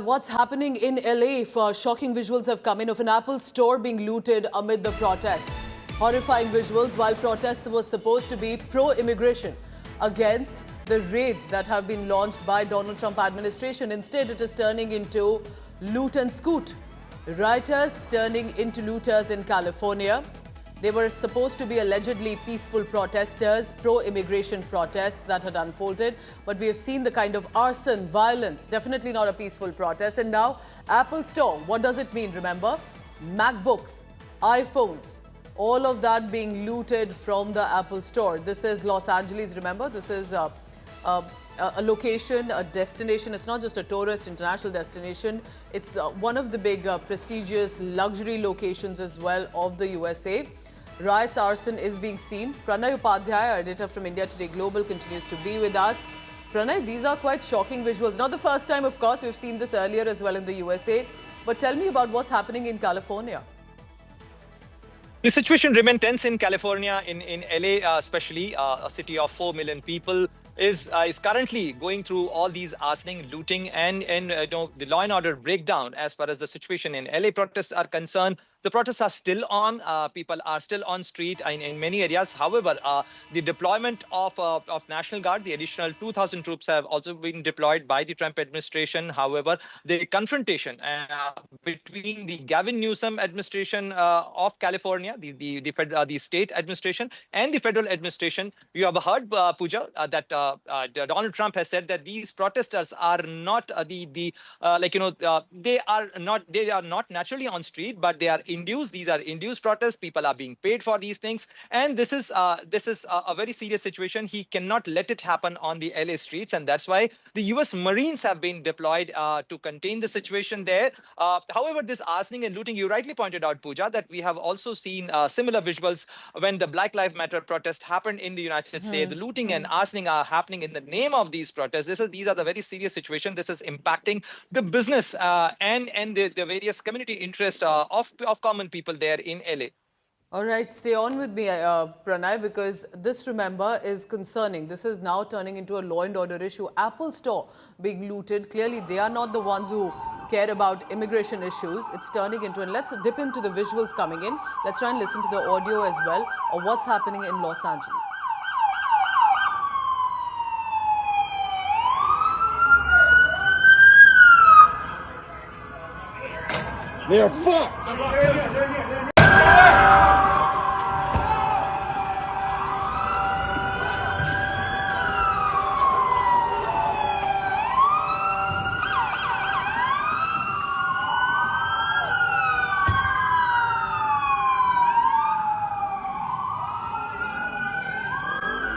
what's happening in LA? Shocking visuals have come in of an Apple store being looted amid the protests. Horrifying visuals while protests were supposed to be pro-immigration against the raids that have been launched by Donald Trump administration. Instead, it is turning into loot and scoot. Rioters turning into looters in California. They were supposed to be allegedly peaceful protesters, pro-immigration protests that had unfolded. But we have seen the kind of arson, violence, definitely not a peaceful protest. And now, Apple Store, what does it mean? Remember, MacBooks, iPhones, all of that being looted from the Apple Store. This is Los Angeles, remember? This is a location, a destination. It's not just a tourist international destination. It's one of the big prestigious luxury locations as well of the USA. Riots, arson is being seen. Pranay Upadhyay, editor from India Today Global, continues to be with us. Pranay, these are quite shocking visuals. Not the first time, of course. We've seen this earlier as well in the USA. But tell me about what's happening in California. The situation remains tense in California, in LA especially, a city of 4 million people. Is currently going through all these arsoning, looting, and the law and order breakdown as far as the situation in LA protests are concerned. The protests are still on. People are still on street in many areas. However, the deployment of National Guard, the additional 2,000 troops have also been deployed by the Trump administration. However, the confrontation between the Gavin Newsom administration of California, the state administration, and the federal administration, you have heard, Pooja, that Donald Trump has said that these protesters are not they are not naturally on street, but they are induced. These are induced protests. People are being paid for these things, and this is a very serious situation. He cannot let it happen on the LA streets, and that's why the U.S. Marines have been deployed to contain the situation there. However, this arsoning and looting, you rightly pointed out, Pooja, that we have also seen similar visuals when the Black Lives Matter protest happened in the United States. The looting and arsoning are happening in the name of these protests. These are the very serious situation. This is impacting the business and the various community interests of common people there in LA. All right, stay on with me, Pranay, because this, remember, is concerning. This is now turning into a law and order issue. Apple Store being looted. Clearly, they are not the ones who care about immigration issues. It's turning into, and let's dip into the visuals coming in. Let's try and listen to the audio as well of what's happening in Los Angeles. They're fucked.